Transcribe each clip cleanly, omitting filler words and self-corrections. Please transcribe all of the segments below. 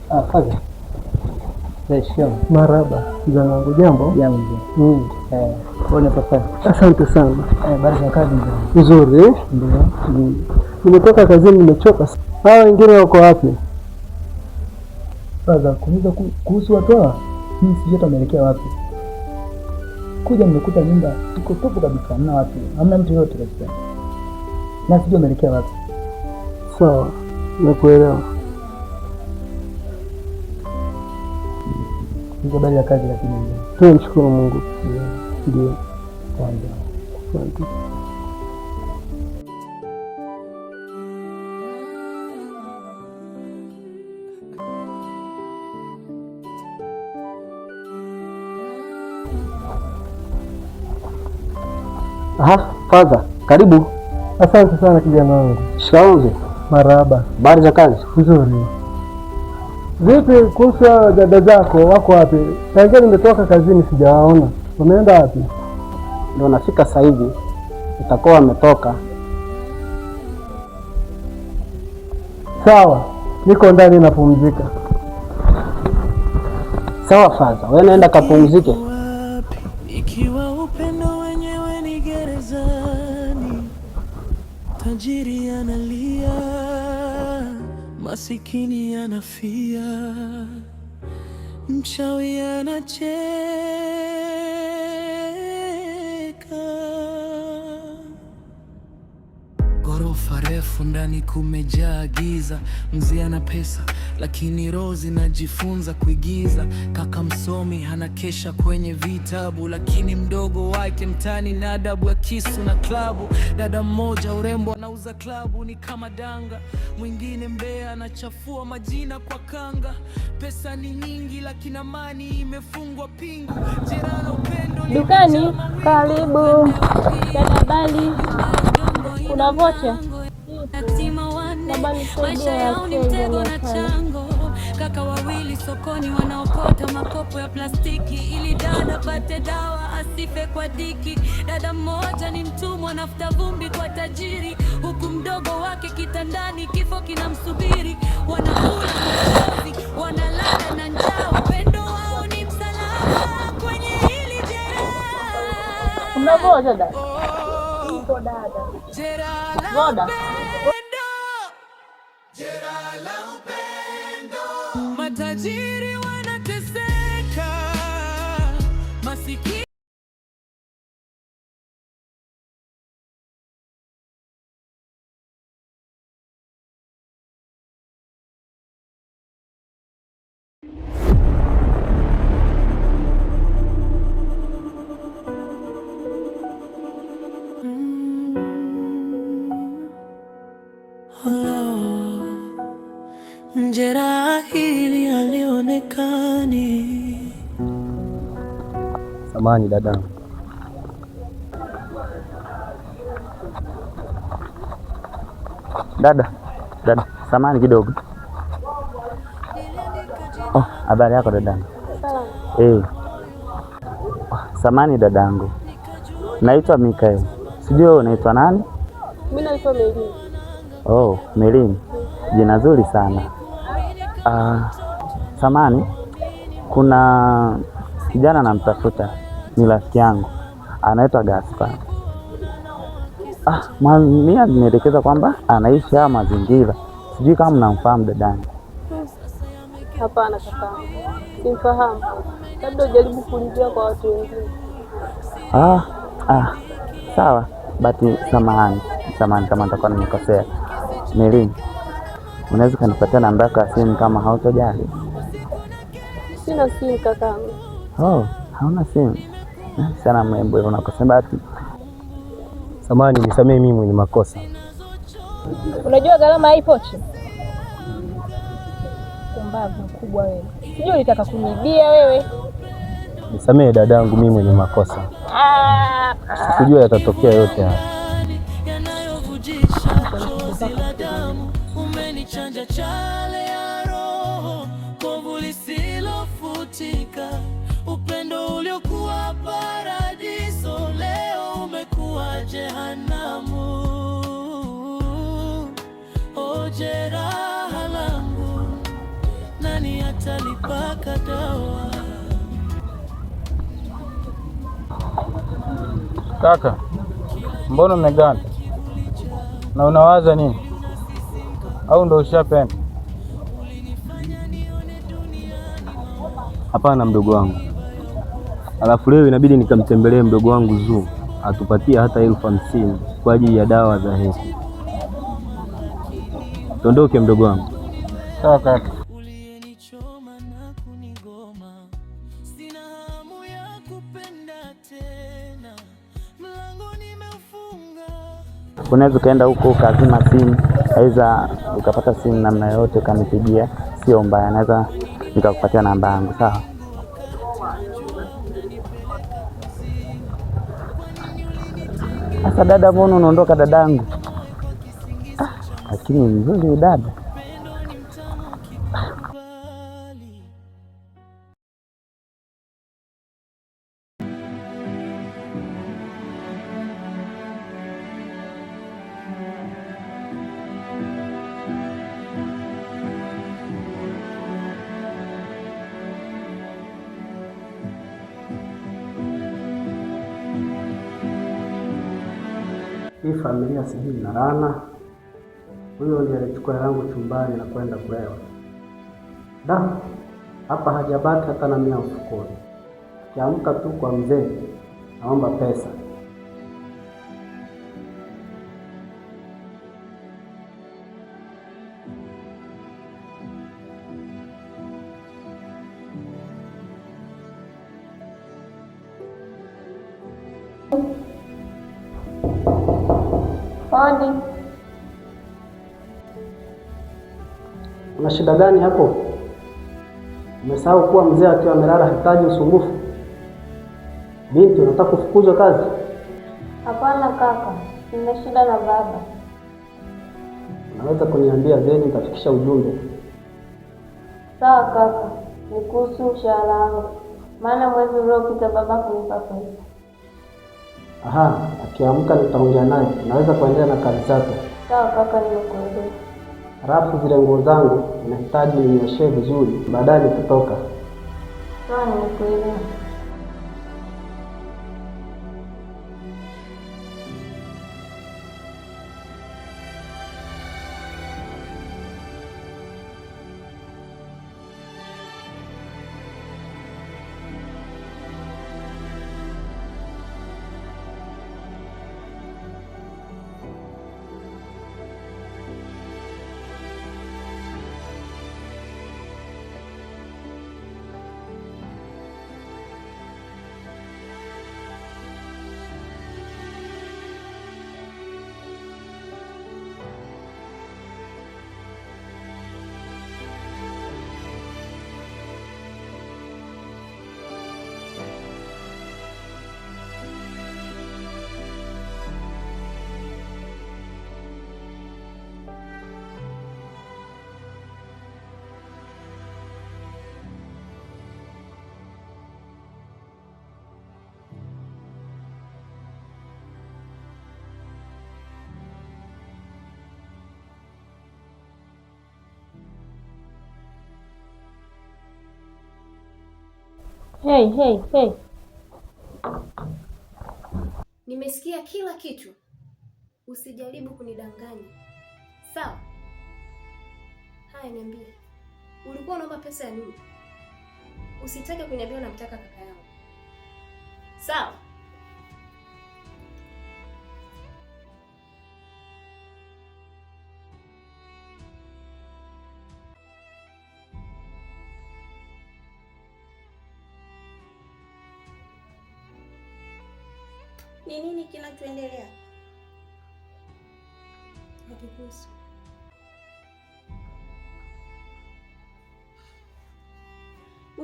Kazi. Marhaba. Kijana wangu, jambo? Jambo. Pole papa. Asante sana. Habari za kazi? Nzuri. Ndio. Nimetoka kazini nimechoka. Hao wengine wako wapi? Sasa kuhusu watu hawa, mimi sijui hata wameelekea wapi. Kuja nimekuta nyumba iko tupu kabisa, hamna watu, hamna mtu yote kabisa. Na sijui wameelekea wapi. Sawa, nakuelewa. Niko bali ya kazi lakini tunamshukuru Mungu. Ndio. Kwanza. Asante. Father, karibu. Asante sana kijana wangu. Shikamoo. Marhaba. Habari za kazi? Nzuri. Vipi kuhusu dada zako, wako wapi? Tangia nimetoka kazini sijawaona. Wameenda wapi? Ndio nafika sasa hivi. Itakuwa wametoka. Sawa. Niko ndani napumzika. Sawa Father, wewe naenda kapumzike. Ikiwa upendo wenyewe ni gerezani, tajiri analia, masikini anafia, mchawi anacheka. Ghorofa refu ndani kumejaa giza, mzee ana pesa lakini roho zinajifunza kuigiza. Kaka msomi anakesha kwenye vitabu, lakini mdogo wake mtani na adabu ya kisu na klabu. Dada mmoja urembo anauza klabu ni kama danga, mwingine mbea anachafua majina kwa kanga. Pesa ni nyingi lakini amani imefungwa pingu. Jeraha la upendo dukani. Karibu dada, bali kuna vocha. Maisha yao ni mtego na chango. Kaka wawili sokoni wanaokota makopo ya plastiki ili dada pate dawa asife kwa diki. Dada mmoja ni mtumwa nafuta vumbi kwa tajiri, huku mdogo wake kitandani kifo kinamsubiri. Wanakula machozi, wanalala na njaa. Upendo wao ni msalaba kwenye hili jeraha. Mnavoa dada? Niko dada. Voda. Matajiri wanateseka, masikini jeraha hili halionekani. Samahani dada. Dada, samahani kidogo. Habari yako dada? Samahani dadangu. Naitwa Mikael. Sijui wewe unaitwa nani? Mimi naitwa Melini. Melini. Jina zuri sana. Samahani, kuna kijana namtafuta, ni rafiki yangu, anaitwa Gaspar. Mimi nimeelekeza kwamba anaishi haya mazingira. Sijui kama mnamfahamu dadangu. Hapana kaka, simfahamu. Labda ujaribu kuulizia kwa watu wengine. Sawa, basi samahani kama nitakuwa nimekosea. Melini, unaweza kunipatia namba yako ya simu kama hautojali? Sina simu kakangu. Hauna simu? Sana mrembo, unakosea basi. Samahani, nisamee mimi mwenye makosa. Unajua gharama hii pochi? Pumbavu mkubwa wewe. Sijui ulitaka kunibia wewe. Nisamee dadangu, mimi mwenye makosa. Sikujua yatatokea yote haya. Umenichanja chale ya roho, kovu lisilofutika. Upendo uliokuwa paradiso leo umekuwa jehanamu. Jeraha langu na nani atalipaka dawa? Kaka, mbona umeganda? Na unawaza nini? Au ndo ushapenda? Hapana mdogo wangu. Alafu leo inabidi nikamtembelee mdogo wangu Zuu, atupatie hata 50,000 kwa ajili ya dawa za hedhi. Tondoke mdogo wangu. Sawa kaka. Unaweza ukaenda huko ukazima simu, aidha ukapata simu namna yote ukanipigia, sio mbaya, naweza nikakupatia namba yangu. Sawa? Sasa dada, mbona unaondoka dadangu? Lakini mzuri dada. Hii familia sijui na laana. Huyo ndiye alichukua yangu chumbani na kwenda kulewa. Hapa hajabaki hata na 100 mfukoni. Kiamka tu kwa mzee, naomba pesa. Hodi. Una shida gani hapo? Umesahau kuwa mzee akiwa amelala hitaji usumbufu? Binti, unataka kufukuzwa kazi? Hapana kaka, nina shida na baba. Unaweza kuniambia zeni nitafikisha ujumbe? Sawa kaka, ni kuhusu mshahara wangu. Maana mwezi uliopita baba kunipa pesa. Akiamka nitaongea naye. Unaweza kuendelea na kazi zako. Sawa kaka, nimekuelewa. Halafu zile nguo zangu ninahitaji ninyoshee vizuri, baadaye nitatoka. Sawa, nimekuelewa. Hey. Nimesikia kila kitu. Usijaribu kunidanganya. Sawa? Haya, niambie. Ulikuwa unaomba pesa ya nini? Usitake kuniambia unamtaka kaka yangu. Sawa? Ni nini kinachoendelea? Hakikuhusu.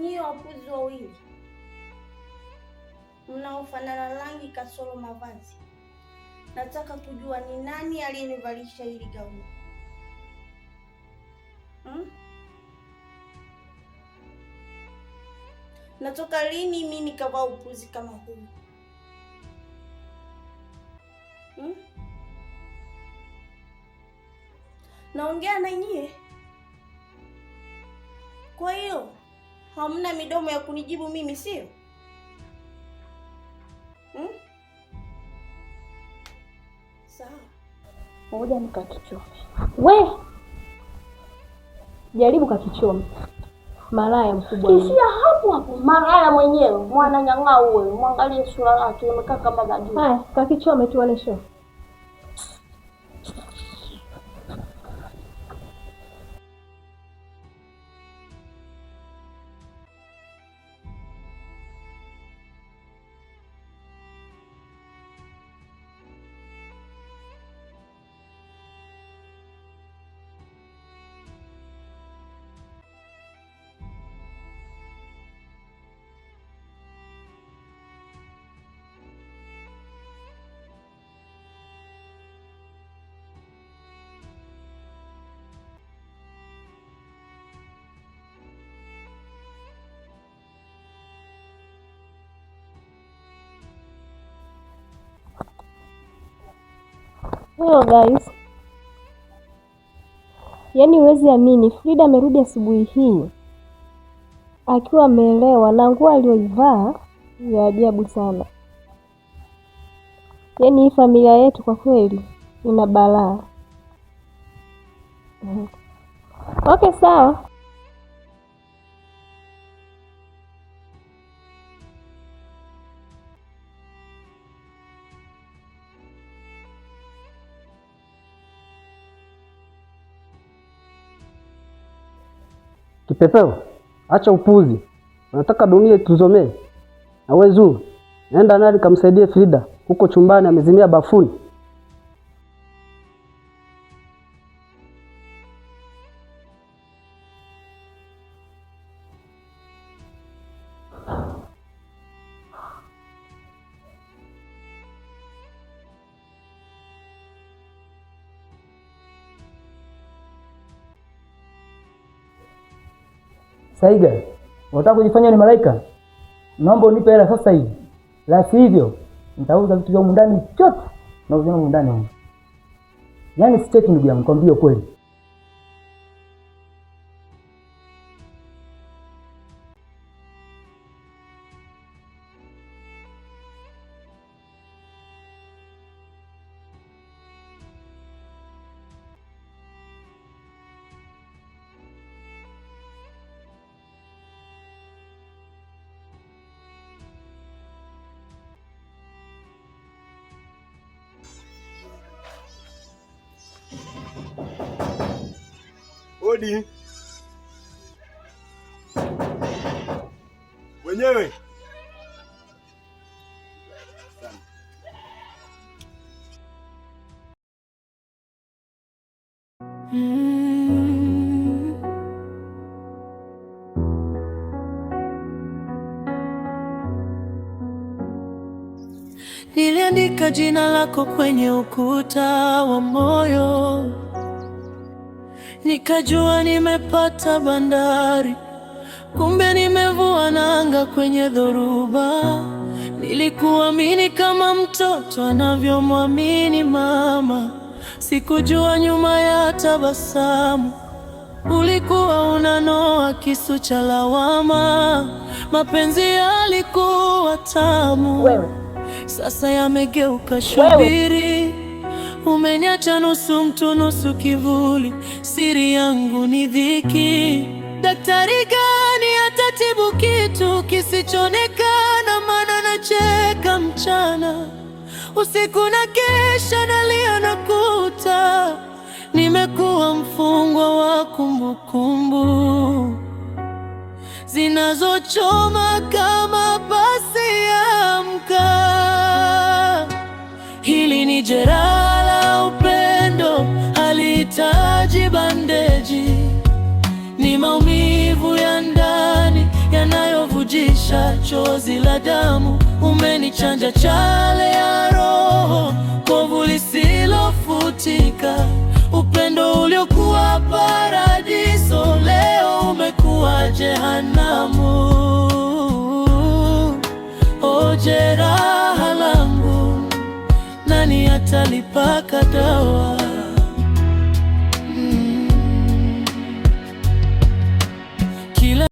Nyie wapuzi wawili mnaofanana rangi kasoro mavazi, nataka kujua ni nani aliyenivalisha hili gauni? Natoka lini mimi nikavaa upuzi kama huu? Naongea na nyie. Kwa hiyo hamna midomo ya kunijibu mimi, sio? Sawa. Ngoja nikakichome. We! Jaribu kakichome. Malaya mkubwa. Kishia hapo hapo, malaya mwenyewe, mwana nyang'aa uwe, mwangalie sura lake imekaa kama gadi. Haya, kakichome tuone show. Hello guys. Yaani huwezi amini, Frida amerudi asubuhi hii akiwa ameelewa na nguo aliyoivaa ya ajabu sana. Yaani hii familia yetu kwa kweli ina balaa. Okay, sawa. Kipepeo, acha upuzi. Unataka dunia ituzomee? Na wewe Zuu, naenda nani kamsaidie Frida huko chumbani, amezimia bafuni. Saiga, unataka kujifanya ni malaika? Naomba unipe hela sasa hivi. La sivyo, nitauza vitu vya humu ndani chote na uziona humu ndani humu. Yaani sitaki ndugu yangu, nikwambie ukweli. Odi. Wenyewe. Niliandika jina lako kwenye ukuta wa moyo, nikajua nimepata bandari, kumbe nimevua nanga kwenye dhoruba. Nilikuamini kama mtoto anavyomwamini mama, sikujua nyuma ya tabasamu ulikuwa unanoa kisu cha lawama. Mapenzi yalikuwa tamu, sasa yamegeuka shubiri. Umeniacha nusu mtu nusu kivuli, siri yangu ni dhiki. Daktari gani atatibu kitu kisichoonekana? Maana nacheka mchana, usiku na kesha nalia na kuta. Nimekuwa mfungwa wa kumbukumbu zinazochoma kama pasi ya mkaa. Hili ni jeraha la upendo, halihitaji bandeji. Ni maumivu ya ndani yanayovujisha chozi la damu. Umenichanja chale ya roho, kovu lisilofutika. Upendo uliokuwa paradiso, leo umekuwa jehanamu. O jeraha langu, nani atalipaka dawa?